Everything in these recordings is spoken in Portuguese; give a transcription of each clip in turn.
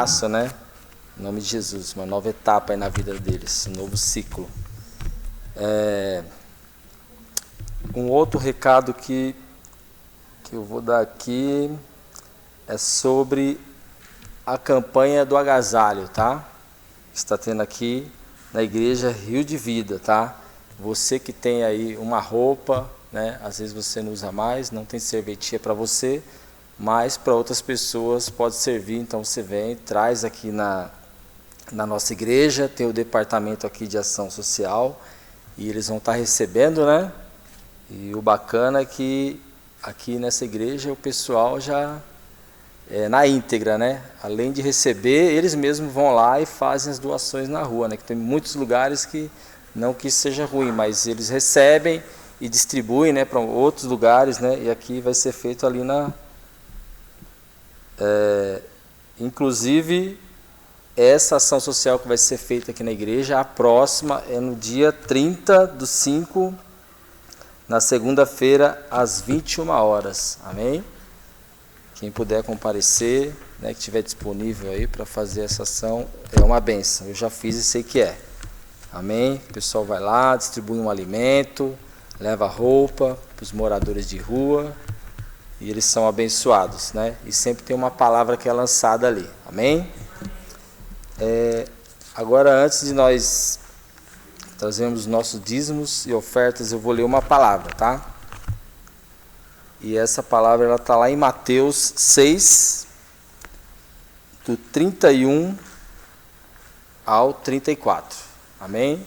passo, né? Em nome de Jesus, uma nova etapa aí na vida deles, um novo ciclo. Um outro recado que eu vou dar aqui é sobre a campanha do agasalho, tá? Está tendo aqui na igreja Rio de Vida, tá? Você que tem aí uma roupa, né? Às vezes você não usa mais, não tem serventia para você, mas para outras pessoas pode servir. Então você vem, traz aqui na nossa igreja, tem o departamento aqui de ação social e eles vão estar recebendo, né? E o bacana é que aqui nessa igreja o pessoal já na íntegra, né? Além de receber, eles mesmos vão lá e fazem as doações na rua, né? Que tem muitos lugares que não que isso seja ruim, mas eles recebem e distribuem, né, para outros lugares, né? E aqui vai ser feito ali inclusive essa ação social que vai ser feita aqui na igreja, a próxima é no dia 30/5, na segunda-feira, às 21 horas. Amém? Quem puder comparecer, né, que estiver disponível aí para fazer essa ação, é uma bênção. Eu já fiz e sei que é. Amém? O pessoal vai lá, distribui um alimento, leva roupa para os moradores de rua e eles são abençoados, né? E sempre tem uma palavra que é lançada ali. Amém? Agora, antes de nós trazermos os nossos dízimos e ofertas, eu vou ler uma palavra, tá? E essa palavra ela está lá em Mateus 6, do 31 ao 34. Amém?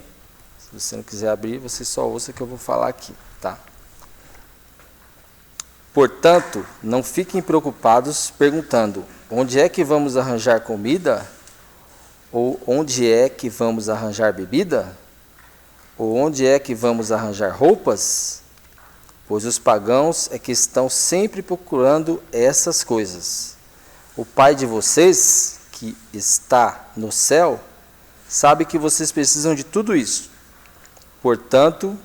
Se você não quiser abrir, você só ouça que eu vou falar aqui, tá? Portanto, não fiquem preocupados perguntando: onde é que vamos arranjar comida? Ou onde é que vamos arranjar bebida? Ou onde é que vamos arranjar roupas? Pois os pagãos é que estão sempre procurando essas coisas. O Pai de vocês, que está no céu, sabe que vocês precisam de tudo isso. Portanto,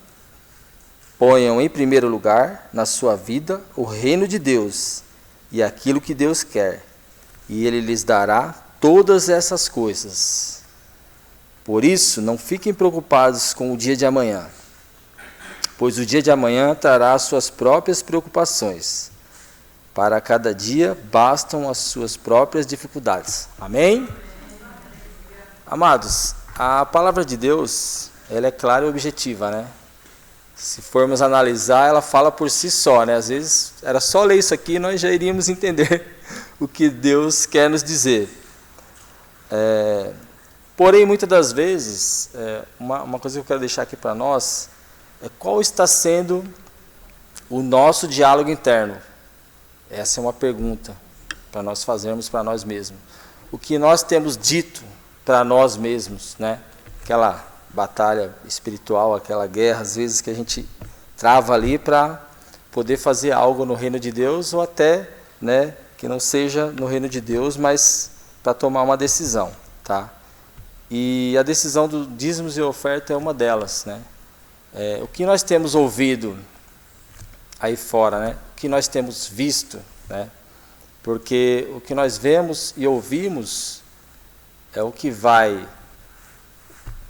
ponham em primeiro lugar na sua vida o reino de Deus e aquilo que Deus quer, e Ele lhes dará todas essas coisas. Por isso, não fiquem preocupados com o dia de amanhã, pois o dia de amanhã trará as suas próprias preocupações. Para cada dia bastam as suas próprias dificuldades. Amém? Amados, a palavra de Deus, ela é clara e objetiva, né? Se formos analisar, ela fala por si só, né? Às vezes, era só ler isso aqui e nós já iríamos entender o que Deus quer nos dizer. Porém, muitas das vezes, uma coisa que eu quero deixar aqui para nós é qual está sendo o nosso diálogo interno. Essa é uma pergunta para nós fazermos para nós mesmos. O que nós temos dito para nós mesmos, né? Aquela batalha espiritual, aquela guerra, às vezes, que a gente trava ali para poder fazer algo no reino de Deus, ou até, né, que não seja no reino de Deus, mas para tomar uma decisão, tá? E a decisão do dízimos e oferta é uma delas, né? O que nós temos ouvido aí fora, né? O que nós temos visto, né? Porque o que nós vemos e ouvimos é o que vai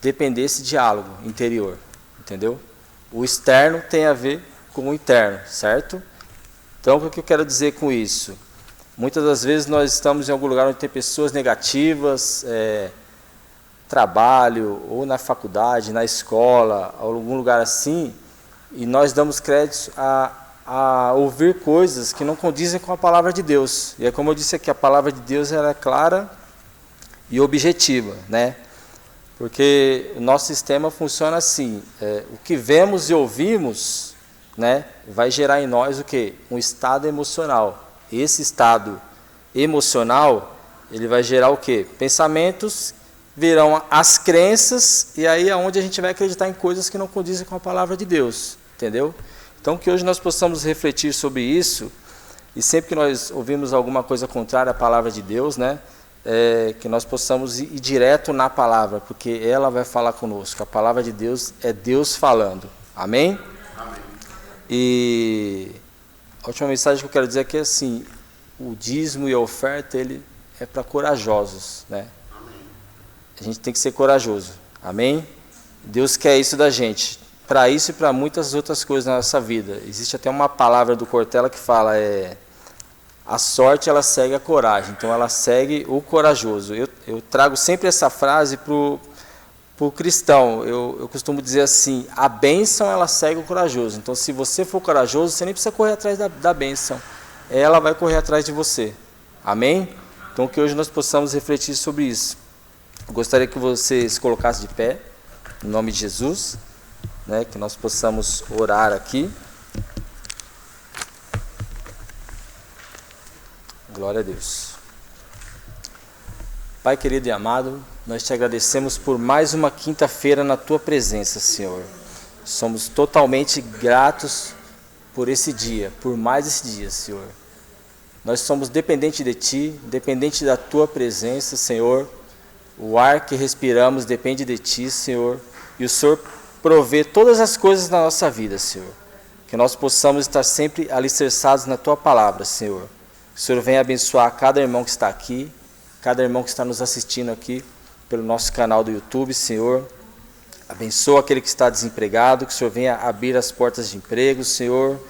depender desse diálogo interior, entendeu? O externo tem a ver com o interno, certo? Então, o que eu quero dizer com isso? Muitas das vezes nós estamos em algum lugar onde tem pessoas negativas, trabalho, ou na faculdade, na escola, algum lugar assim, e nós damos crédito a ouvir coisas que não condizem com a palavra de Deus. E é como eu disse aqui, a palavra de Deus ela é clara e objetiva, né? Porque o nosso sistema funciona assim, o que vemos e ouvimos, né, vai gerar em nós o quê? Um estado emocional. Esse estado emocional, ele vai gerar o quê? Pensamentos, virão as crenças, e aí é onde a gente vai acreditar em coisas que não condizem com a palavra de Deus, entendeu? Então que hoje nós possamos refletir sobre isso, e sempre que nós ouvimos alguma coisa contrária à palavra de Deus, né, que nós possamos ir direto na palavra, porque ela vai falar conosco. A palavra de Deus é Deus falando. Amém? Amém. E a última mensagem que eu quero dizer aqui é assim, o dízimo e a oferta, ele é para corajosos, né? A gente tem que ser corajoso, amém? Deus quer isso da gente, para isso e para muitas outras coisas na nossa vida. Existe até uma palavra do Cortella que fala, a sorte ela segue a coragem, então ela segue o corajoso. Eu trago sempre essa frase para o cristão, eu costumo dizer assim, a bênção ela segue o corajoso. Então se você for corajoso, você nem precisa correr atrás da bênção, ela vai correr atrás de você, amém? Então que hoje nós possamos refletir sobre isso. Eu gostaria que você se colocasse de pé, em nome de Jesus, né, que nós possamos orar aqui. Glória a Deus. Pai querido e amado, nós te agradecemos por mais uma quinta-feira na tua presença, Senhor. Somos totalmente gratos por esse dia, por mais esse dia, Senhor. Nós somos dependentes de ti, dependentes da tua presença, Senhor. O ar que respiramos depende de ti, Senhor. E o Senhor provê todas as coisas na nossa vida, Senhor. Que nós possamos estar sempre alicerçados na tua palavra, Senhor. Que o Senhor venha abençoar cada irmão que está aqui, cada irmão que está nos assistindo aqui pelo nosso canal do YouTube, Senhor. Abençoa aquele que está desempregado, que o Senhor venha abrir as portas de emprego, Senhor.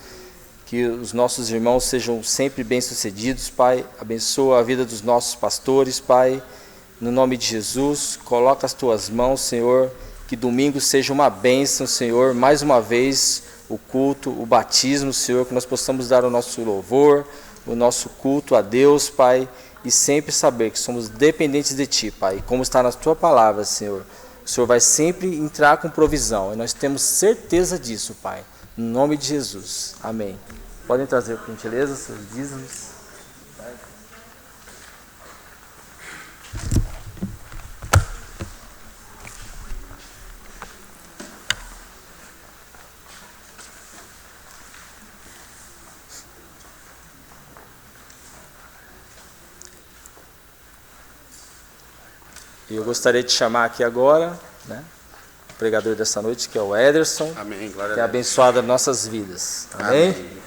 Que os nossos irmãos sejam sempre bem-sucedidos, Pai. Abençoa a vida dos nossos pastores, Pai. No nome de Jesus, coloca as tuas mãos, Senhor. Que domingo seja uma bênção, Senhor. Mais uma vez, o culto, o batismo, Senhor. Que nós possamos dar o nosso louvor, o nosso culto a Deus, Pai. E sempre saber que somos dependentes de Ti, Pai. E como está na Tua palavra, Senhor. O Senhor vai sempre entrar com provisão. E nós temos certeza disso, Pai. Em nome de Jesus. Amém. Podem trazer, por gentileza, seus dízimos. E eu gostaria de chamar aqui agora, né, o pregador dessa noite, que é o Ederson. Amém. Glória que é a Deus. abençoado as nossas vidas. Amém? Amém.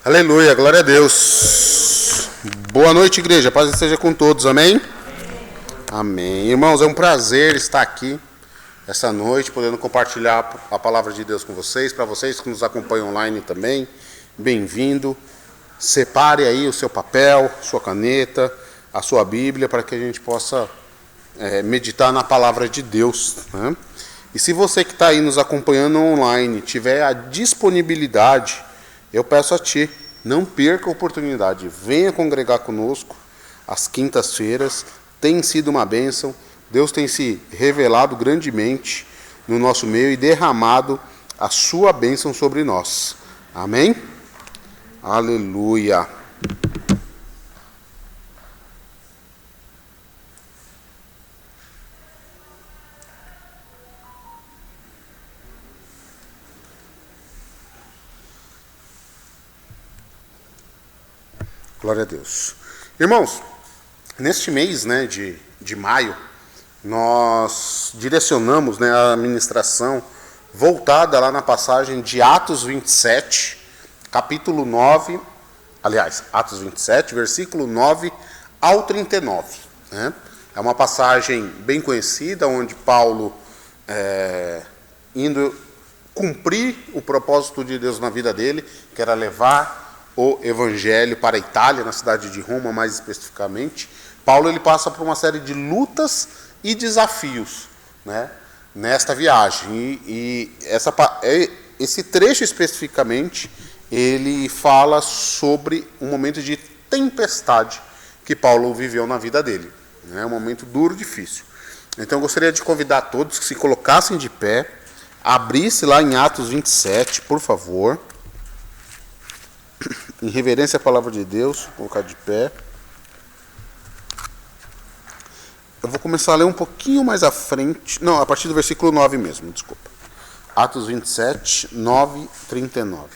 Aleluia, glória a Deus. Boa noite, igreja. Paz esteja com todos. Amém? Amém. Irmãos, é um prazer estar aqui essa noite, podendo compartilhar a palavra de Deus com vocês. Para vocês que nos acompanham online também, bem-vindo. Separe aí o seu papel, sua caneta, a sua Bíblia, para que a gente possa meditar na palavra de Deus, né? E se você que está aí nos acompanhando online tiver a disponibilidade, eu peço a ti, não perca a oportunidade, venha congregar conosco às quintas-feiras. Tem sido uma bênção, Deus tem se revelado grandemente no nosso meio e derramado a sua bênção sobre nós. Amém? Aleluia. Glória a Deus. Irmãos, neste mês, né, de maio, nós direcionamos, né, a ministração voltada lá na passagem de Atos 27, capítulo 9, aliás, Atos 27, versículo 9 ao 39. Né? É uma passagem bem conhecida, onde Paulo, indo cumprir o propósito de Deus na vida dele, que era levar o evangelho para a Itália, na cidade de Roma mais especificamente, Paulo ele passa por uma série de lutas e desafios, né, nesta viagem. Esse trecho especificamente, ele fala sobre um momento de tempestade que Paulo viveu na vida dele. É um momento duro, difícil. Então eu gostaria de convidar todos que se colocassem de pé, abrisse lá em Atos 27, por favor. Em reverência à palavra de Deus, vou colocar de pé. Eu vou começar a ler um pouquinho mais à frente. Não, a partir do versículo 9 mesmo, desculpa. Atos 27, 9, 39.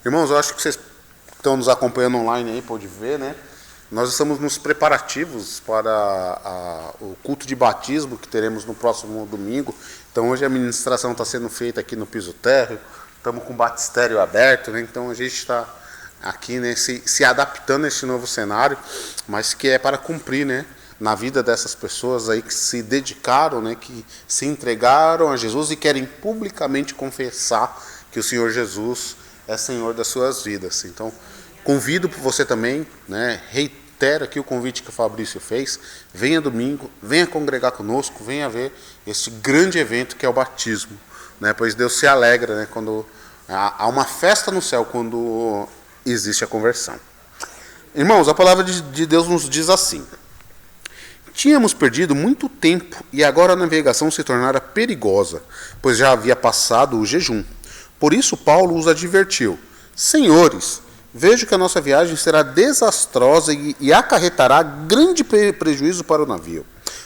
Irmãos, eu acho que vocês estão nos acompanhando online aí, pode ver, né? nós estamos nos preparativos para o culto de batismo que teremos no próximo domingo. Então hoje a ministração está sendo feita aqui no piso térreo, estamos com o batistério aberto, né? Então a gente está aqui, né, se adaptando a esse novo cenário, mas que é para cumprir, né, na vida dessas pessoas aí que se dedicaram, né, que se entregaram a Jesus e querem publicamente confessar que o Senhor Jesus é Senhor das suas vidas. Então, convido você também, né, reitero aqui o convite que o Fabrício fez, venha domingo, venha congregar conosco, venha ver este grande evento que é o batismo, né, pois Deus se alegra, né, quando há uma festa no céu, quando existe a conversão. Irmãos, a palavra de Deus nos diz assim: tínhamos perdido muito tempo e agora a navegação se tornara perigosa, pois já havia passado o jejum. Por isso Paulo os advertiu: senhores, vejo que a nossa viagem será desastrosa e acarretará grande prejuízo para o navio,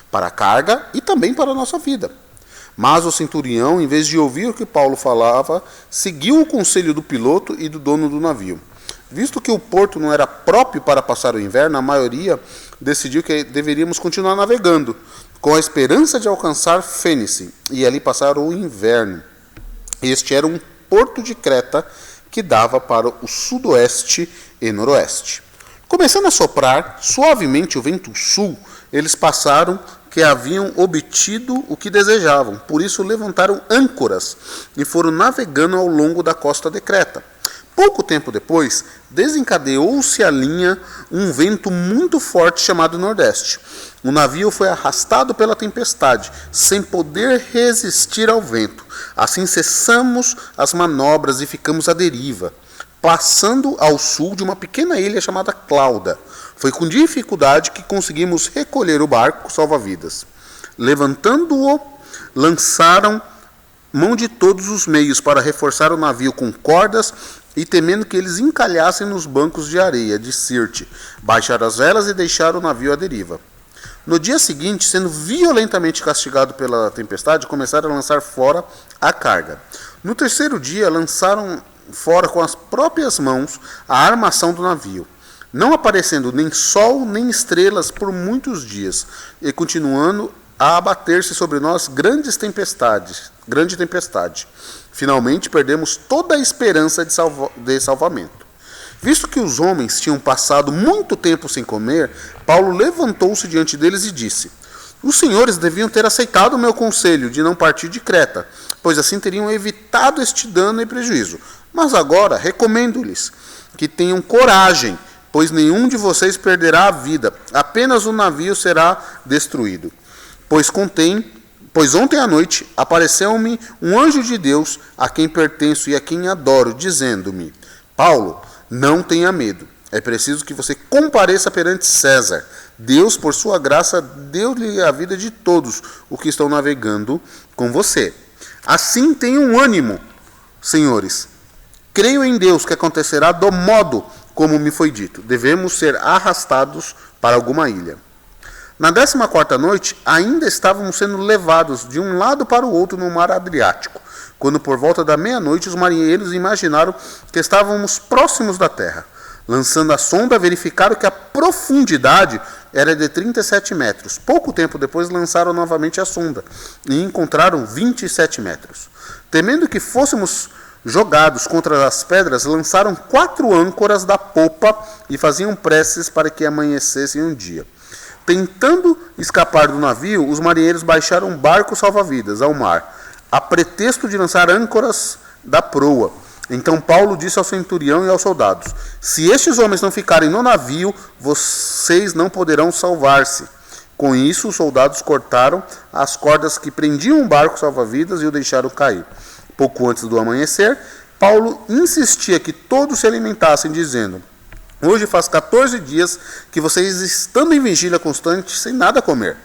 para a carga e também para a nossa vida. Mas o centurião, em vez de ouvir o que Paulo falava, seguiu o conselho do piloto e do dono do navio. Visto que o porto não era próprio para passar o inverno, a maioria decidiu que deveríamos continuar navegando, com a esperança de alcançar Fênice e ali passar o inverno. Este era um porto de Creta que dava para o sudoeste e noroeste. Começando a soprar suavemente o vento sul, eles passaram que haviam obtido o que desejavam, por isso levantaram âncoras e foram navegando ao longo da costa de Creta. Pouco tempo depois, desencadeou-se a linha um vento muito forte chamado Nordeste. O navio foi arrastado pela tempestade, sem poder resistir ao vento. Assim cessamos as manobras e ficamos à deriva, passando ao sul de uma pequena ilha chamada Clauda. Foi com dificuldade que conseguimos recolher o barco salva-vidas. Levantando-o, lançaram mão de todos os meios para reforçar o navio com cordas e, temendo que eles encalhassem nos bancos de areia de Sirte, baixaram as velas e deixaram o navio à deriva. No dia seguinte, sendo violentamente castigado pela tempestade, começaram a lançar fora a carga. No terceiro dia, lançaram fora com as próprias mãos a armação do navio, não aparecendo nem sol nem estrelas por muitos dias, e continuando a abater-se sobre nós grande tempestade. Finalmente perdemos toda a esperança de salvamento. Visto que os homens tinham passado muito tempo sem comer, Paulo levantou-se diante deles e disse: os senhores deviam ter aceitado o meu conselho de não partir de Creta, pois assim teriam evitado este dano e prejuízo. Mas agora recomendo-lhes que tenham coragem, pois nenhum de vocês perderá a vida, apenas o navio será destruído. Pois ontem à noite apareceu-me um anjo de Deus, a quem pertenço e a quem adoro, dizendo-me: Paulo, não tenha medo. É preciso que você compareça perante César. Deus, por sua graça, deu-lhe a vida de todos os que estão navegando com você. Assim tenham ânimo, senhores. Creio em Deus que acontecerá do modo como me foi dito. Devemos ser arrastados para alguma ilha. Na 14ª noite, ainda estávamos sendo levados de um lado para o outro no mar Adriático, quando por volta da meia-noite os marinheiros imaginaram que estávamos próximos da terra. Lançando a sonda, verificaram que a profundidade era de 37 metros. Pouco tempo depois lançaram novamente a sonda e encontraram 27 metros. Temendo que fôssemos jogados contra as pedras, lançaram 4 âncoras da popa e faziam preces para que amanhecesse um dia. Tentando escapar do navio, os marinheiros baixaram um barco salva-vidas ao mar, a pretexto de lançar âncoras da proa. Então Paulo disse ao centurião e aos soldados: se estes homens não ficarem no navio, vocês não poderão salvar-se. Com isso, os soldados cortaram as cordas que prendiam o barco salva-vidas e o deixaram cair. Pouco antes do amanhecer, Paulo insistia que todos se alimentassem, dizendo: hoje faz 14 dias que vocês estando em vigília constante sem nada comer.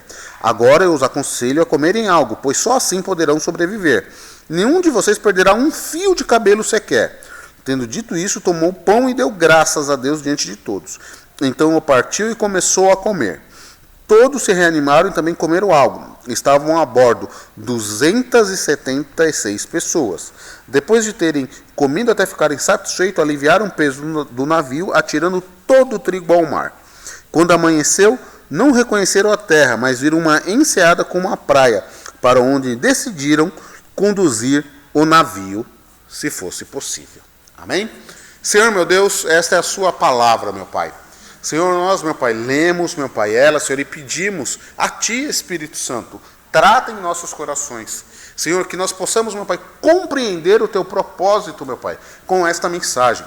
Agora eu os aconselho a comerem algo, pois só assim poderão sobreviver. Nenhum de vocês perderá um fio de cabelo sequer. Tendo dito isso, tomou pão e deu graças a Deus diante de todos. Então partiu e começou a comer. Todos se reanimaram e também comeram algo. Estavam a bordo 276 pessoas. Depois de terem comido até ficarem satisfeitos, aliviaram o peso do navio, atirando todo o trigo ao mar. Quando amanheceu, não reconheceram a terra, mas viram uma enseada com uma praia, para onde decidiram conduzir o navio, se fosse possível. Amém? Senhor, meu Deus, esta é a sua palavra, meu Pai. Senhor, nós, meu Pai, lemos, meu Pai, ela, Senhor, e pedimos a Ti, Espírito Santo, trata em nossos corações. Senhor, que nós possamos, meu Pai, compreender o Teu propósito, meu Pai, com esta mensagem.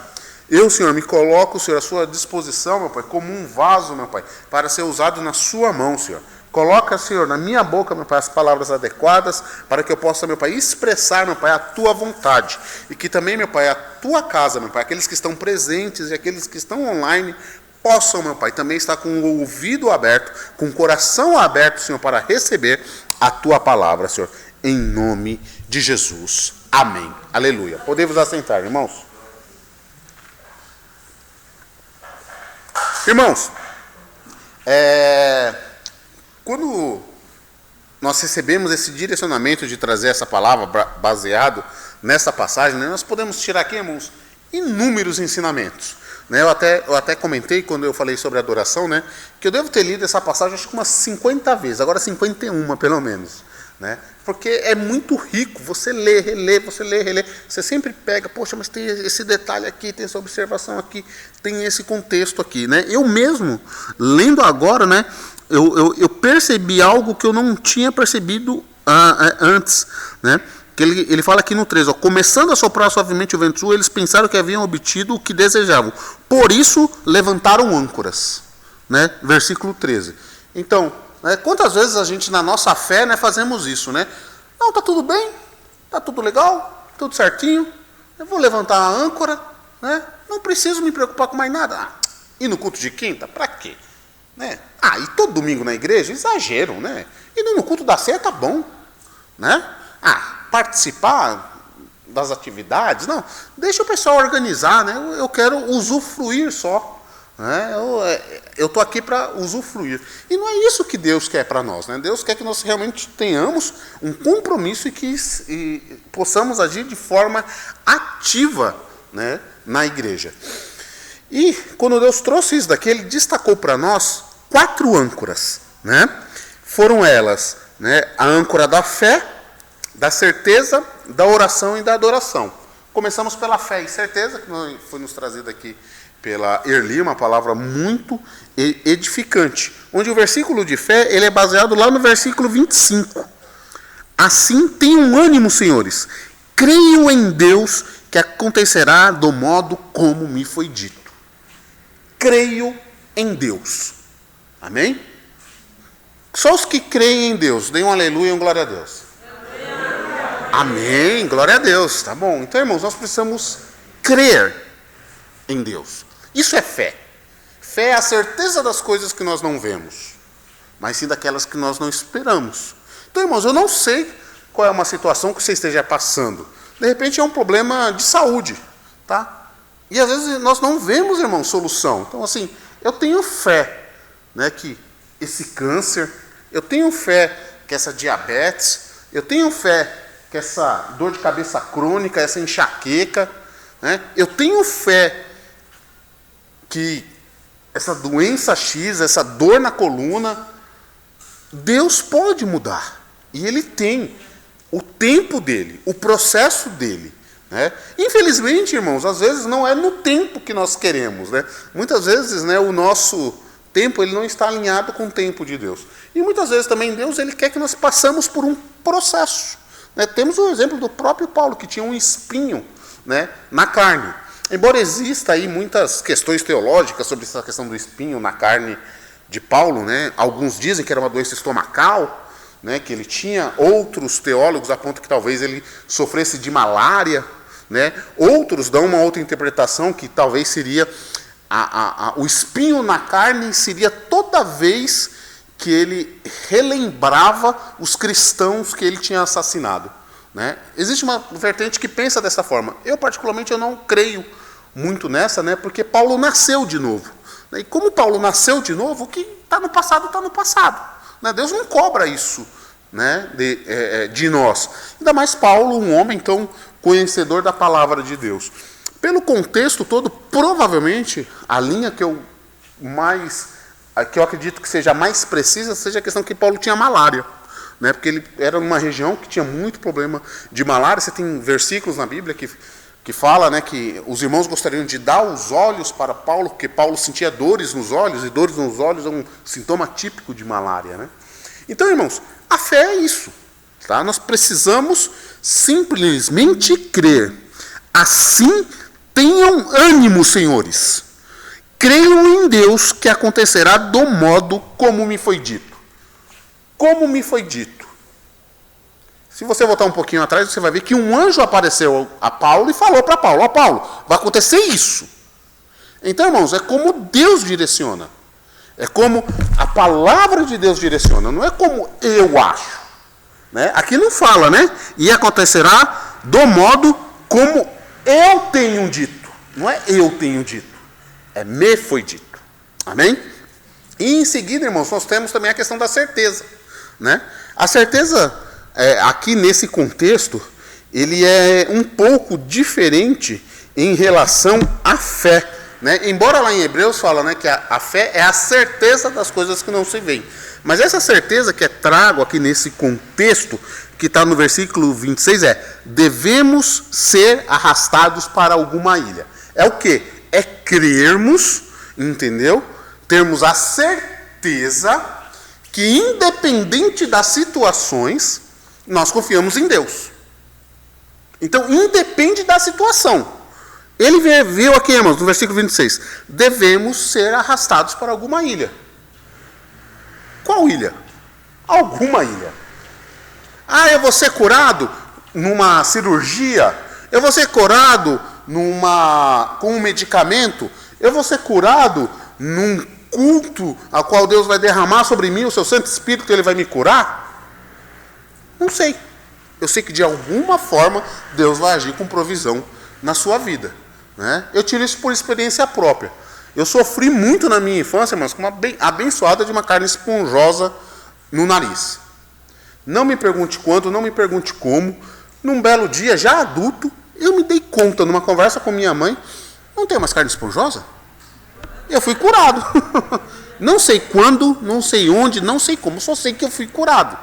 Eu, Senhor, me coloco, Senhor, à sua disposição, meu Pai, como um vaso, meu Pai, para ser usado na sua mão, Senhor. Coloca, Senhor, na minha boca, meu Pai, as palavras adequadas para que eu possa, meu Pai, expressar, meu Pai, a Tua vontade. E que também, meu Pai, a Tua casa, meu Pai, aqueles que estão presentes e aqueles que estão online, possam, meu Pai, também estar com o ouvido aberto, com o coração aberto, Senhor, para receber a Tua palavra, Senhor. Em nome de Jesus. Amém. Aleluia. Podemos assentar, irmãos? Irmãos, quando nós recebemos esse direcionamento de trazer essa palavra baseado nessa passagem, né, nós podemos tirar aqui, irmãos, inúmeros ensinamentos. Né, eu até comentei quando eu falei sobre adoração, né, que eu devo ter lido essa passagem acho que umas 50 vezes, agora 51 pelo menos. Né, porque é muito rico, você lê, relê, você sempre pega, poxa, mas tem esse detalhe aqui, tem essa observação aqui, tem esse contexto aqui. Né. Eu mesmo, lendo agora, né, eu percebi algo que eu não tinha percebido antes, né? Que ele fala aqui no 13, ó, começando a soprar suavemente o vento sul, eles pensaram que haviam obtido o que desejavam, por isso levantaram âncoras, né? Versículo 13. Então, né, quantas vezes a gente na nossa fé, né, fazemos isso, né? Não, tá tudo bem, tá tudo legal, tudo certinho, eu vou levantar a âncora, né? Não preciso me preocupar com mais nada. E no culto de quinta, para quê? Né? E todo domingo na igreja, exagero, né? E no culto da ceia tá bom, né? Participar das atividades, não, deixa o pessoal organizar, né? Eu quero usufruir só, né? Eu estou aqui para usufruir. E não é isso que Deus quer para nós, né? Deus quer que nós realmente tenhamos um compromisso e possamos agir de forma ativa, né, na igreja. E quando Deus trouxe isso daqui, Ele destacou para nós 4 âncoras, né? Foram elas, né, a âncora da fé, da certeza, da oração e da adoração. Começamos pela fé e certeza, que foi nos trazida aqui pela Erli, uma palavra muito edificante, onde o versículo de fé ele é baseado lá no versículo 25. Assim, tenham ânimo, senhores, creio em Deus que acontecerá do modo como me foi dito. Creio em Deus. Amém? Só os que creem em Deus, deem um aleluia e um glória a Deus. Amém, glória a Deus, tá bom. Então, irmãos, nós precisamos crer em Deus. Isso é fé. Fé é a certeza das coisas que nós não vemos, mas sim daquelas que nós não esperamos. Então, irmãos, eu não sei qual é uma situação que você esteja passando. De repente é um problema de saúde, tá? E às vezes nós não vemos, irmãos, solução. Então, assim, eu tenho fé, né, que esse câncer, eu tenho fé que essa diabetes, eu tenho fé que essa dor de cabeça crônica, essa enxaqueca, né, eu tenho fé que essa doença X, essa dor na coluna, Deus pode mudar. E Ele tem o tempo dele, o processo dele. Né? Infelizmente, irmãos, às vezes não é no tempo que nós queremos. Né? Muitas vezes, né, o nosso tempo ele não está alinhado com o tempo de Deus. E muitas vezes também Deus ele quer que nós passemos por um processo. Né? Temos o exemplo do próprio Paulo, que tinha um espinho, né, na carne. Embora exista aí muitas questões teológicas sobre essa questão do espinho na carne de Paulo, né? Alguns dizem que era uma doença estomacal, né, que ele tinha, outros teólogos apontam que talvez ele sofresse de malária, né? Outros dão uma outra interpretação que talvez seria o espinho na carne seria toda vez que ele relembrava os cristãos que ele tinha assassinado. Né? Existe uma vertente que pensa dessa forma. Eu, particularmente, eu não creio muito nessa, né? Porque Paulo nasceu de novo. E como Paulo nasceu de novo, o que está no passado, está no passado. Né? Deus não cobra isso, né, de nós. Ainda mais Paulo, um homem tão conhecedor da palavra de Deus. Pelo contexto todo, provavelmente, a linha que eu mais a que eu acredito que seja mais precisa, seja a questão que Paulo tinha malária. Né? Porque ele era numa região que tinha muito problema de malária. Você tem versículos na Bíblia que fala, né, que os irmãos gostariam de dar os olhos para Paulo, porque Paulo sentia dores nos olhos, e dores nos olhos é um sintoma típico de malária. Né? Então, irmãos, a fé é isso. Tá? Nós precisamos simplesmente crer. Assim, tenham ânimo, senhores. Creiam em Deus que acontecerá do modo como me foi dito. Como me foi dito. Se você voltar um pouquinho atrás, você vai ver que um anjo apareceu a Paulo e falou para Paulo: ó Paulo, vai acontecer isso. Então, irmãos, é como Deus direciona. É como a palavra de Deus direciona. Não é como eu acho. Né? Aqui não fala, né? E acontecerá do modo como eu tenho dito. Não é eu tenho dito. É me foi dito. Amém? E em seguida, irmãos, nós temos também a questão da certeza. Né? A certeza, aqui nesse contexto, ele é um pouco diferente em relação à fé. Né? Embora lá em Hebreus fala, né, que a fé é a certeza das coisas que não se veem. Mas essa certeza que trago aqui nesse contexto, que está no versículo 26, devemos ser arrastados para alguma ilha. É o quê? É crermos, entendeu? Termos a certeza que, independente das situações, nós confiamos em Deus. Então, independe da situação. Ele viu aqui, irmãos, no versículo 26, devemos ser arrastados para alguma ilha. Qual ilha? Alguma ilha. Ah, eu vou ser curado numa cirurgia? Eu vou ser curado com um medicamento? Eu vou ser curado num culto a qual Deus vai derramar sobre mim o seu Santo Espírito, que Ele vai me curar? Não sei. Eu sei que de alguma forma Deus vai agir com provisão na sua vida. Né? Eu tiro isso por experiência própria. Eu sofri muito na minha infância, mas com uma abençoada de uma carne esponjosa no nariz. Não me pergunte quando, não me pergunte como. Num belo dia, já adulto, eu me dei conta, numa conversa com minha mãe, não tenho mais carne esponjosa? Eu fui curado. Não sei quando, não sei onde, não sei como, só sei que eu fui curado.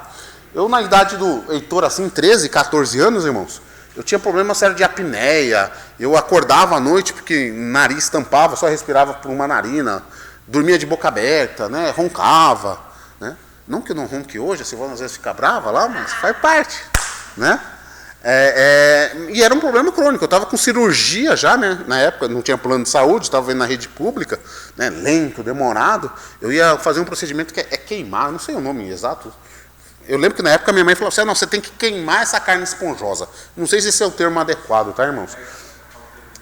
Eu, na idade do Heitor, assim, 13, 14 anos, irmãos, eu tinha problema sério de apneia, eu acordava à noite porque o nariz tampava, só respirava por uma narina, dormia de boca aberta, né, roncava. Né? Não que eu não ronque hoje, a Silvana às vezes fica brava lá, mas faz parte. Né? E era um problema crônico, eu estava com cirurgia já, né, na época, não tinha plano de saúde, estava indo na rede pública, né, lento, demorado, eu ia fazer um procedimento que é queimar, não sei o nome exato. Eu lembro que na época minha mãe falou assim: não, você tem que queimar essa carne esponjosa. Não sei se esse é o termo adequado, tá, irmãos?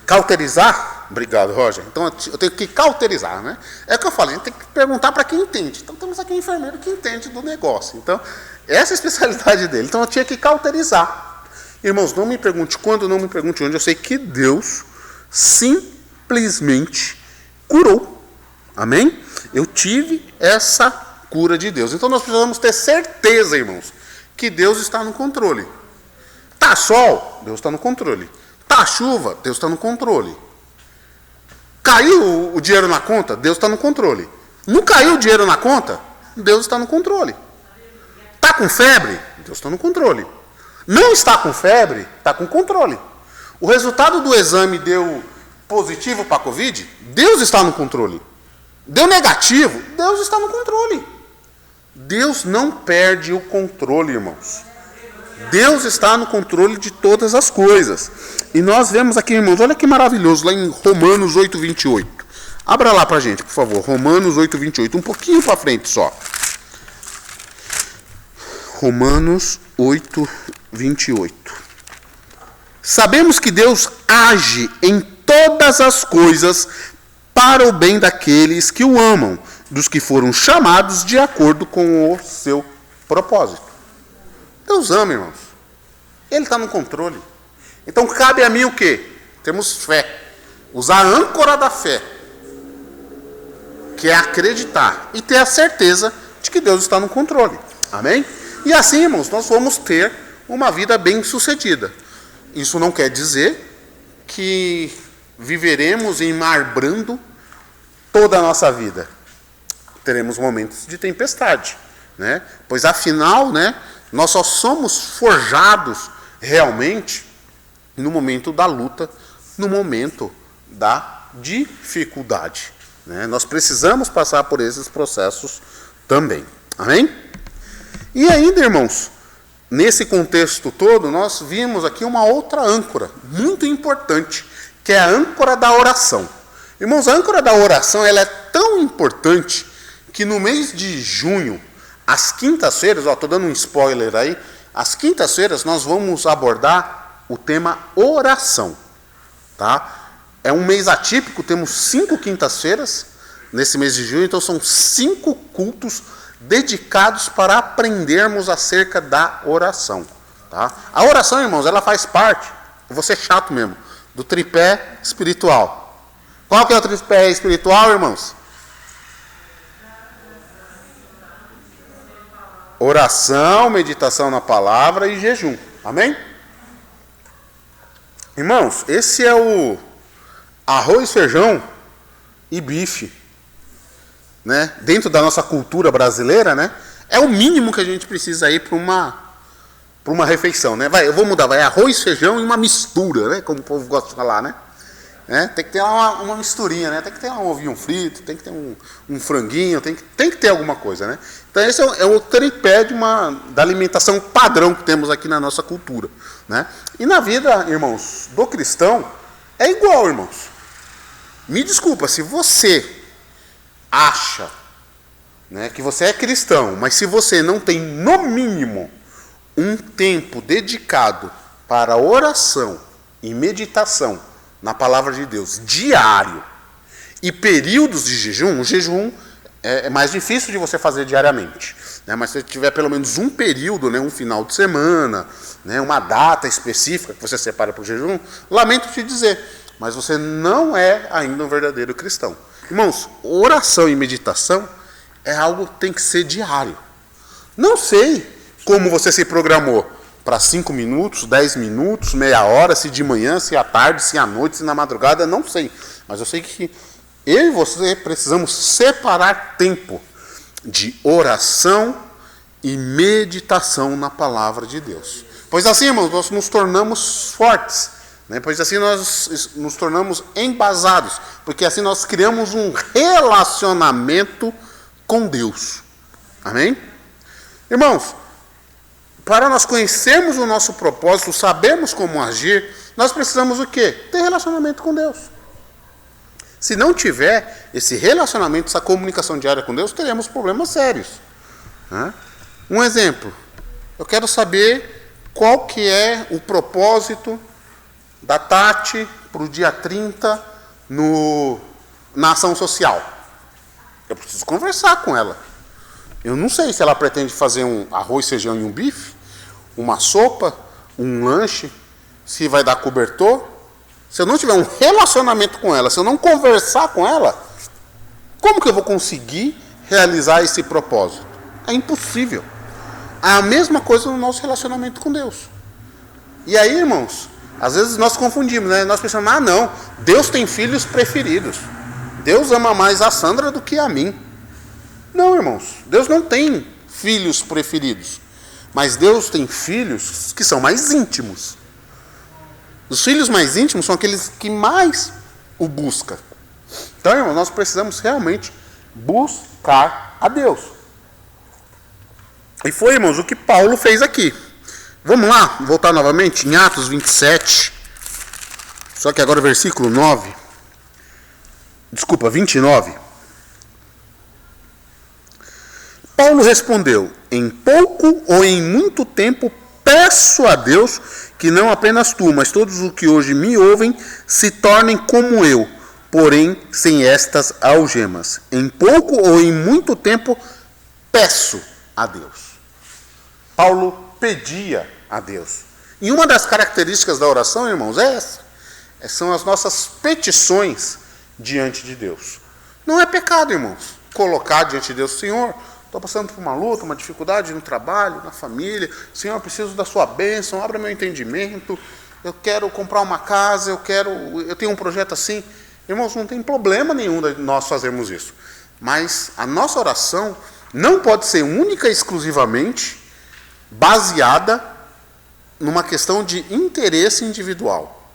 Cauterizar? Obrigado, Roger. Então eu tenho que cauterizar, né? É o que eu falei, a gente tem que perguntar para quem entende. Então temos aqui um enfermeiro que entende do negócio. Então, essa é a especialidade dele. Então eu tinha que cauterizar. Irmãos, não me pergunte quando, não me pergunte onde. Eu sei que Deus simplesmente curou. Amém? Eu tive essa cura de Deus. Então nós precisamos ter certeza, irmãos, que Deus está no controle. Tá sol? Deus está no controle. Tá chuva? Deus está no controle. Caiu o dinheiro na conta? Deus está no controle. Não caiu o dinheiro na conta? Deus está no controle. Tá com febre? Deus está no controle. Não está com febre? Está com controle. O resultado do exame deu positivo para a Covid? Deus está no controle. Deu negativo? Deus está no controle. Deus não perde o controle, irmãos. Deus está no controle de todas as coisas. E nós vemos aqui, irmãos, olha que maravilhoso, lá em Romanos 8, 28. Abra lá para a gente, por favor. Romanos 8, 28. Um pouquinho para frente só. Romanos 8, 28. Sabemos que Deus age em todas as coisas para o bem daqueles que o amam, dos que foram chamados de acordo com o seu propósito. Deus ama, irmãos. Ele está no controle. Então cabe a mim o quê? Temos fé. Usar a âncora da fé, que é acreditar e ter a certeza de que Deus está no controle. Amém? E assim, irmãos, nós vamos ter uma vida bem-sucedida. Isso não quer dizer que viveremos em mar brando toda a nossa vida. teremos momentos de tempestade, né? Pois afinal, né, nós só somos forjados realmente no momento da luta, no momento da dificuldade, né? Nós precisamos passar por esses processos também. Amém? E ainda, irmãos, nesse contexto todo, nós vimos aqui uma outra âncora muito importante, que é a âncora da oração. Irmãos, a âncora da oração ela é tão importante que no mês de junho, às quintas-feiras, estou dando um spoiler aí, às quintas-feiras nós vamos abordar o tema oração. Tá? É um mês atípico, temos 5 quintas-feiras nesse mês de junho, então são 5 cultos dedicados para aprendermos acerca da oração. Tá? A oração, irmãos, ela faz parte, eu vou ser chato mesmo, do tripé espiritual. Qual que é o tripé espiritual, irmãos? Oração, meditação na palavra e jejum. Amém? Irmãos, esse é o arroz, feijão e bife, né? Dentro da nossa cultura brasileira, né? É o mínimo que a gente precisa ir para uma refeição, né? Eu vou mudar, vai arroz, feijão e uma mistura, né? Como o povo gosta de falar, né? Tem que ter uma misturinha, né? Tem que ter um ovinho frito, tem que ter um franguinho, tem que ter alguma coisa, né? Então esse é o tripé da alimentação padrão que temos aqui na nossa cultura, né? E na vida, irmãos, do cristão, é igual, irmãos. Me desculpa, se você acha, né, que você é cristão, mas se você não tem, no mínimo, um tempo dedicado para oração e meditação na palavra de Deus, diário, e períodos de jejum, o jejum é mais difícil de você fazer diariamente, né? Mas se você tiver pelo menos um período, né, um final de semana, né, uma data específica que você separa para o jejum, lamento te dizer, mas você não é ainda um verdadeiro cristão. Irmãos, oração e meditação é algo que tem que ser diário. Não sei como você se programou para 5 minutos, 10 minutos, meia hora, se de manhã, se à tarde, se à noite, se na madrugada, não sei. Mas eu sei que eu e você precisamos separar tempo de oração e meditação na palavra de Deus. Pois assim, irmãos, nós nos tornamos fortes, né? Pois assim nós nos tornamos embasados, porque assim nós criamos um relacionamento com Deus. Amém? Irmãos, para nós conhecermos o nosso propósito, sabermos como agir, nós precisamos o quê? Ter relacionamento com Deus. Se não tiver esse relacionamento, essa comunicação diária com Deus, teremos problemas sérios, né? Um exemplo, eu quero saber qual que é o propósito da Tati para o dia 30 na ação social. Eu preciso conversar com ela. Eu não sei se ela pretende fazer um arroz, feijão e um bife, uma sopa, um lanche, se vai dar cobertor. Se eu não tiver um relacionamento com ela, se eu não conversar com ela, como que eu vou conseguir realizar esse propósito? É impossível. A mesma coisa no nosso relacionamento com Deus. E aí, irmãos, às vezes nós confundimos, né? Nós pensamos, não, Deus tem filhos preferidos. Deus ama mais a Sandra do que a mim. Não, irmãos, Deus não tem filhos preferidos, mas Deus tem filhos que são mais íntimos. Os filhos mais íntimos são aqueles que mais o buscam. Então, irmão, nós precisamos realmente buscar a Deus. E foi, irmãos, o que Paulo fez aqui. Vamos lá, voltar novamente em Atos 27, só que agora versículo 29. Paulo respondeu, em pouco ou em muito tempo peço a Deus que não apenas tu, mas todos os que hoje me ouvem se tornem como eu, porém sem estas algemas. Em pouco ou em muito tempo peço a Deus. Paulo pedia a Deus. E uma das características da oração, irmãos, é essa. São as nossas petições diante de Deus. Não é pecado, irmãos, colocar diante de Deus, Senhor, estou passando por uma luta, uma dificuldade no trabalho, na família. Senhor, eu preciso da sua bênção, abra meu entendimento. Eu quero comprar uma casa, eu tenho um projeto assim. Irmãos, não tem problema nenhum de nós fazermos isso. Mas a nossa oração não pode ser única e exclusivamente baseada numa questão de interesse individual,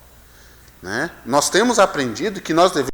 né? Nós temos aprendido que nós devemos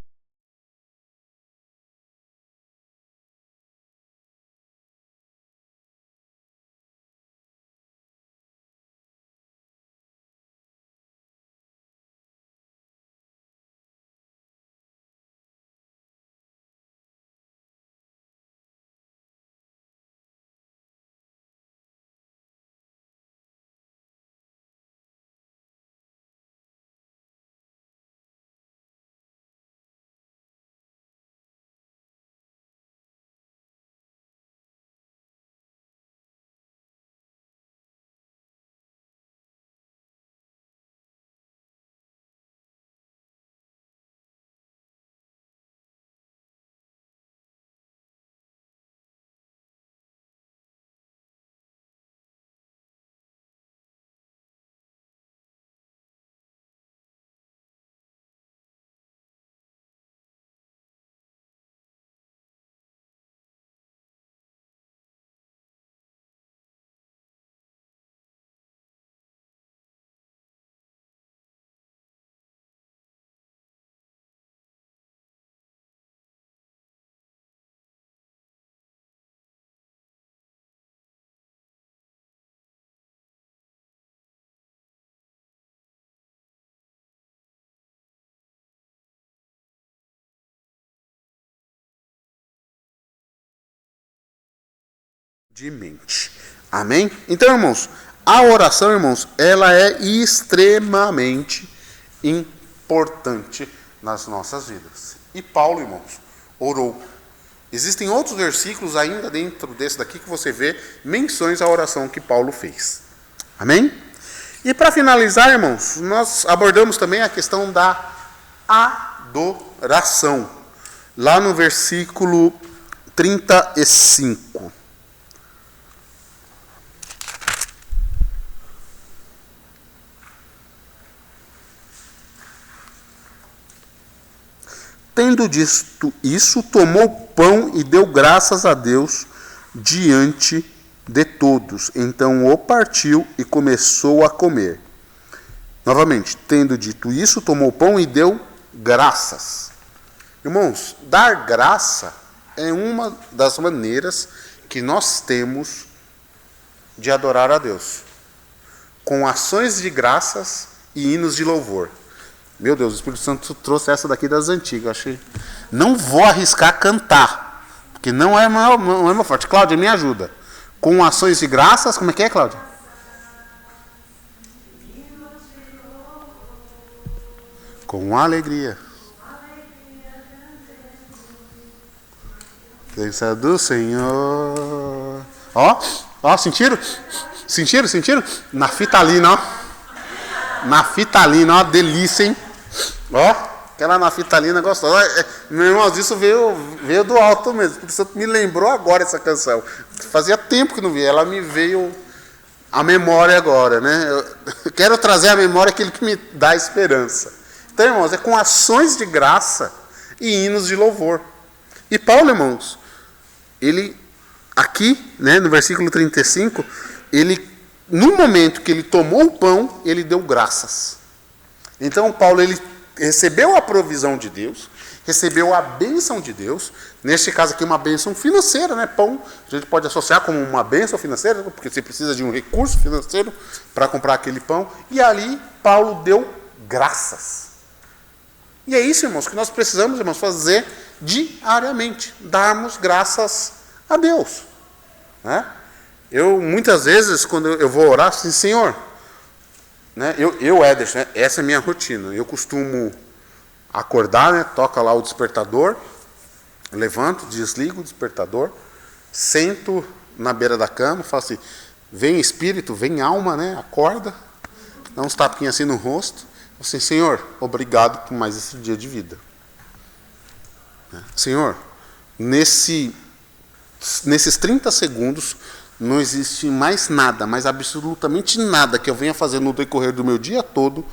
de mente. Amém? Então, irmãos, a oração, irmãos, ela é extremamente importante nas nossas vidas. E Paulo, irmãos, orou. Existem outros versículos ainda dentro desse daqui que você vê menções à oração que Paulo fez. Amém? E para finalizar, irmãos, nós abordamos também a questão da adoração. Lá no versículo 35. Tendo dito isso, tomou pão e deu graças a Deus diante de todos. Então o partiu e começou a comer. Novamente, tendo dito isso, tomou pão e deu graças. Irmãos, dar graça é uma das maneiras que nós temos de adorar a Deus. Com ações de graças e hinos de louvor. Meu Deus, o Espírito Santo trouxe essa daqui das antigas. Eu achei. Não vou arriscar cantar, porque não é meu forte. Cláudia, me ajuda. Com ações de graças, como é que é, Cláudia? Com alegria. Presença do Senhor. Ó, sentiram? Sentiram? Nafitalina, ó. Nafitalina, ó, delícia, hein? Ó, aquela nafitalina gostosa. Meu irmão, isso veio do alto mesmo. Porque você me lembrou agora essa canção. Fazia tempo que não via. Ela me veio à memória agora, né? Eu quero trazer à memória aquilo que me dá esperança. Então, irmãos, é com ações de graça e hinos de louvor. E Paulo, irmãos, ele, aqui, né, no versículo 35, ele, no momento que ele tomou o pão, ele deu graças. Então, Paulo, ele recebeu a provisão de Deus, recebeu a bênção de Deus, neste caso aqui uma bênção financeira, né? Pão, a gente pode associar como uma bênção financeira, porque você precisa de um recurso financeiro para comprar aquele pão, e ali Paulo deu graças. E é isso, irmãos, que nós precisamos, irmãos, fazer diariamente, darmos graças a Deus, né? Eu, muitas vezes, quando eu vou orar, assim, Senhor, né, Ederson, né, essa é a minha rotina. Eu costumo acordar, né, toca lá o despertador, levanto, desligo o despertador, sento na beira da cama, falo assim, vem espírito, vem alma, né, acorda, dá uns tapinhos assim no rosto, assim, Senhor, obrigado por mais esse dia de vida. Senhor, nesses 30 segundos, não existe mais nada, mas absolutamente nada que eu venha fazer no decorrer do meu dia todo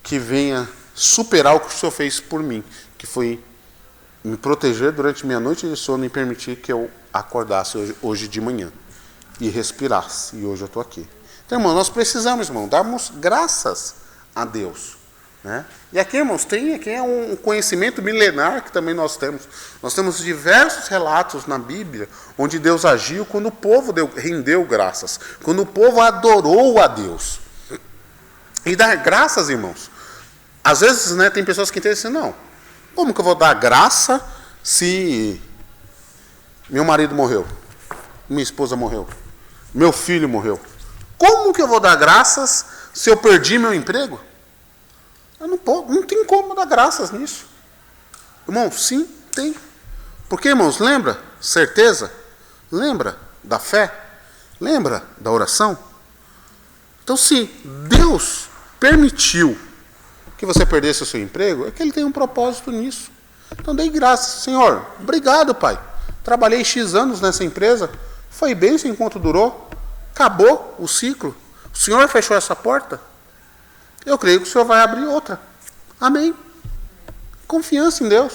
que venha superar o que o Senhor fez por mim, que foi me proteger durante minha noite de sono e permitir que eu acordasse hoje de manhã e respirasse. E hoje eu estou aqui. Então, irmão, nós precisamos, irmão, darmos graças a Deus. Né? E aqui, irmãos, tem aqui um conhecimento milenar que também nós temos. Nós temos diversos relatos na Bíblia onde Deus agiu quando o povo rendeu graças, quando o povo adorou a Deus. E dar graças, irmãos, às vezes, né, tem pessoas que entendem assim, não, como que eu vou dar graça se meu marido morreu, minha esposa morreu, meu filho morreu? Como que eu vou dar graças se eu perdi meu emprego? Eu não tem como dar graças nisso. Irmão, sim, tem. Porque, irmãos, lembra? Certeza? Lembra da fé? Lembra da oração? Então, se Deus permitiu que você perdesse o seu emprego, é que Ele tem um propósito nisso. Então, dei graças. Senhor, obrigado, Pai. Trabalhei X anos nessa empresa. Foi bênção enquanto durou. Acabou o ciclo. O Senhor fechou essa porta. Eu creio que o Senhor vai abrir outra. Amém. Confiança em Deus.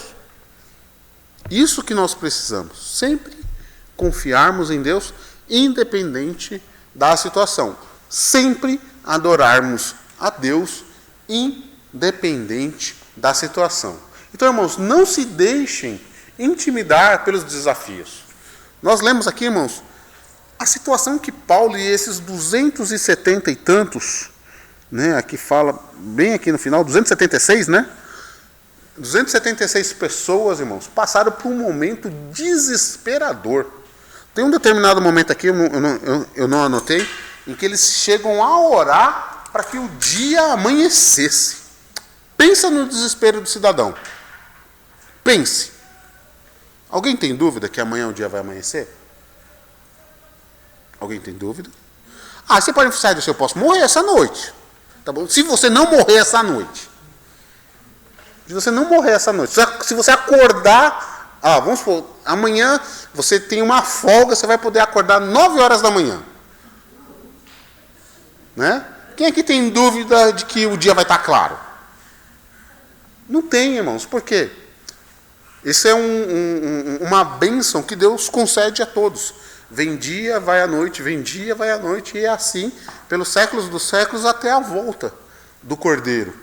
Isso que nós precisamos. Sempre confiarmos em Deus, independente da situação. Sempre adorarmos a Deus, independente da situação. Então, irmãos, não se deixem intimidar pelos desafios. Nós lemos aqui, irmãos, a situação que Paulo e esses 270 e tantos, né, aqui fala, bem aqui no final, 276, né? 276 pessoas, irmãos, passaram por um momento desesperador. Tem um determinado momento aqui, eu não anotei, em que eles chegam a orar para que o dia amanhecesse. Pensa no desespero do cidadão. Pense. Alguém tem dúvida que amanhã o dia vai amanhecer? Alguém tem dúvida? Ah, você pode pensar, eu posso morrer essa noite. Tá bom? Se você não morrer essa noite. Se você não morrer essa noite. Se você acordar, vamos supor, amanhã você tem uma folga, você vai poder acordar 9 horas da manhã. Né? Quem aqui tem dúvida de que o dia vai estar claro? Não tem, irmãos. Por quê? Isso é uma bênção que Deus concede a todos. Vem dia, vai a noite, vem dia, vai a noite, e é assim, pelos séculos dos séculos, até a volta do Cordeiro.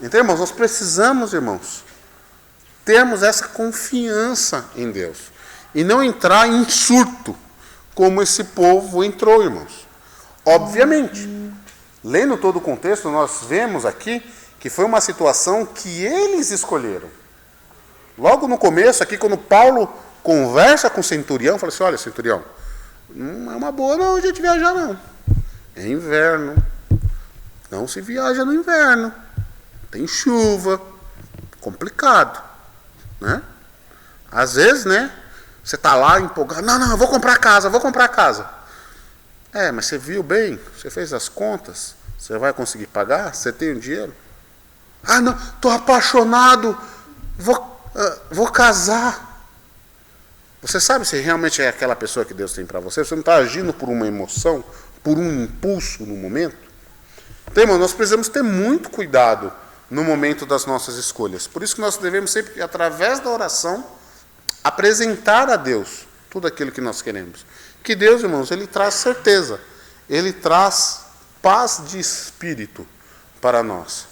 Então, irmãos, nós precisamos, irmãos, termos essa confiança em Deus. E não entrar em surto, como esse povo entrou, irmãos. Obviamente, lendo todo o contexto, nós vemos aqui que foi uma situação que eles escolheram. Logo no começo, aqui, quando Paulo conversa com o centurião, fala assim, olha, centurião, não é uma boa não a gente viajar não. É inverno. Não se viaja no inverno. Tem chuva. Complicado. Né? Às vezes, né? Você está lá empolgado. Não, eu vou comprar casa. Mas você viu bem? Você fez as contas? Você vai conseguir pagar? Você tem o dinheiro? Não, estou apaixonado. Vou casar. Você sabe se realmente é aquela pessoa que Deus tem para você? Você não está agindo por uma emoção, por um impulso no momento? Então, irmão, nós precisamos ter muito cuidado no momento das nossas escolhas. Por isso que nós devemos sempre, através da oração, apresentar a Deus tudo aquilo que nós queremos. Que Deus, irmãos, Ele traz certeza. Ele traz paz de espírito para nós.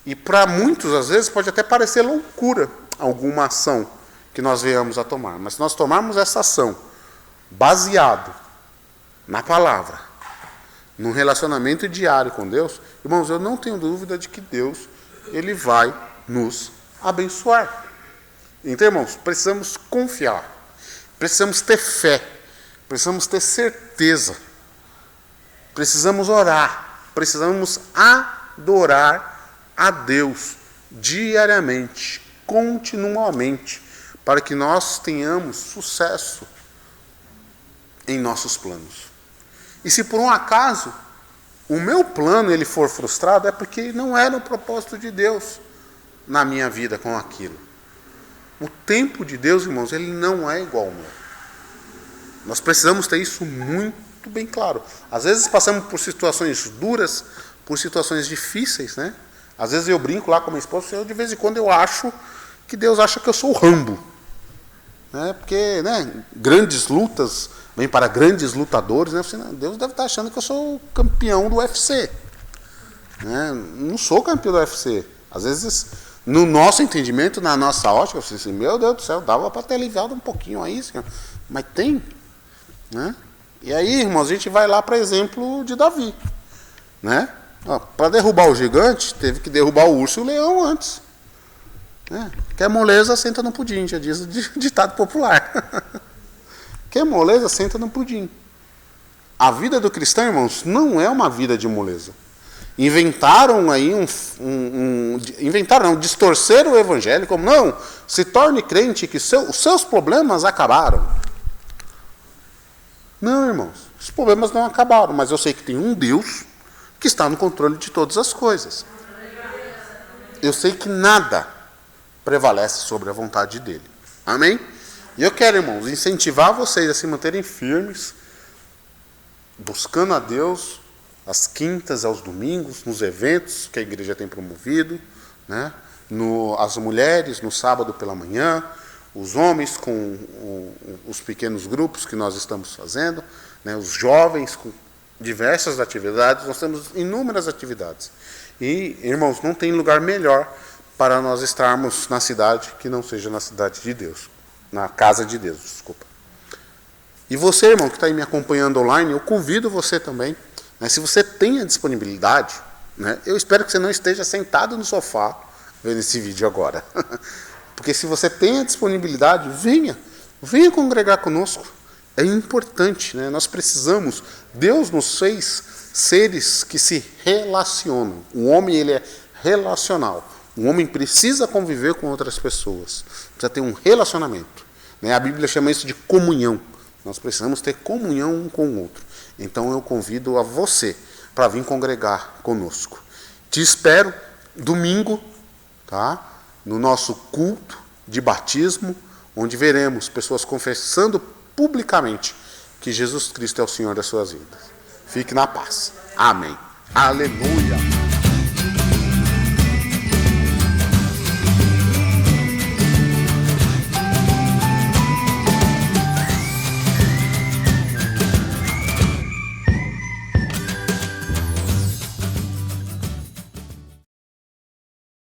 E para muitos, às vezes, pode até parecer loucura alguma ação que nós venhamos a tomar. Mas se nós tomarmos essa ação baseado na palavra, num relacionamento diário com Deus, irmãos, eu não tenho dúvida de que Deus, Ele vai nos abençoar. Então, irmãos, precisamos confiar, precisamos ter fé, precisamos ter certeza, precisamos orar, precisamos adorar a Deus diariamente, continuamente, para que nós tenhamos sucesso em nossos planos. E se por um acaso o meu plano ele for frustrado, é porque não era o propósito de Deus na minha vida com aquilo. O tempo de Deus, irmãos, ele não é igual ao meu. Nós precisamos ter isso muito bem claro. Às vezes passamos por situações duras, por situações difíceis, né? Às vezes eu brinco lá com a minha esposa, de vez em quando eu acho que Deus acha que eu sou o Rambo. Né? Porque, né, grandes lutas vêm para grandes lutadores. Né? Deus deve estar achando que eu sou o campeão do UFC. Né? Não sou campeão do UFC. Às vezes, no nosso entendimento, na nossa ótica, eu falei assim, meu Deus do céu, dava para ter aliviado um pouquinho aí, senhor. Mas tem. Né? E aí, irmãos, a gente vai lá para exemplo de Davi. Né? Para derrubar o gigante, teve que derrubar o urso e o leão antes. Né? Quer moleza, senta no pudim, já diz o ditado popular. Quer moleza, senta no pudim. A vida do cristão, irmãos, não é uma vida de moleza. Inventaram aí distorceram o evangelho como, não, se torne crente que os seus problemas acabaram. Não, irmãos, os problemas não acabaram, mas eu sei que tem um Deus que está no controle de todas as coisas. Eu sei que nada prevalece sobre a vontade dele. Amém? E eu quero, irmãos, incentivar vocês a se manterem firmes, buscando a Deus, às quintas, aos domingos, nos eventos que a igreja tem promovido, né? As mulheres no sábado pela manhã, os homens com os pequenos grupos que nós estamos fazendo, né? Os jovens com diversas atividades, nós temos inúmeras atividades. E, irmãos, não tem lugar melhor para nós estarmos na cidade que não seja na cidade de Deus, na casa de Deus, desculpa. E você, irmão, que está aí me acompanhando online, eu convido você também, né, se você tem a disponibilidade, né, eu espero que você não esteja sentado no sofá vendo esse vídeo agora. Porque se você tem a disponibilidade, venha congregar conosco. É importante, né? Nós precisamos. Deus nos fez seres que se relacionam. O homem, ele é relacional. O homem precisa conviver com outras pessoas. Precisa ter um relacionamento. Né? A Bíblia chama isso de comunhão. Nós precisamos ter comunhão um com o outro. Então eu convido a você para vir congregar conosco. Te espero domingo, tá? No nosso culto de batismo, onde veremos pessoas confessando publicamente que Jesus Cristo é o Senhor das suas vidas. Fique na paz. Amém. Aleluia.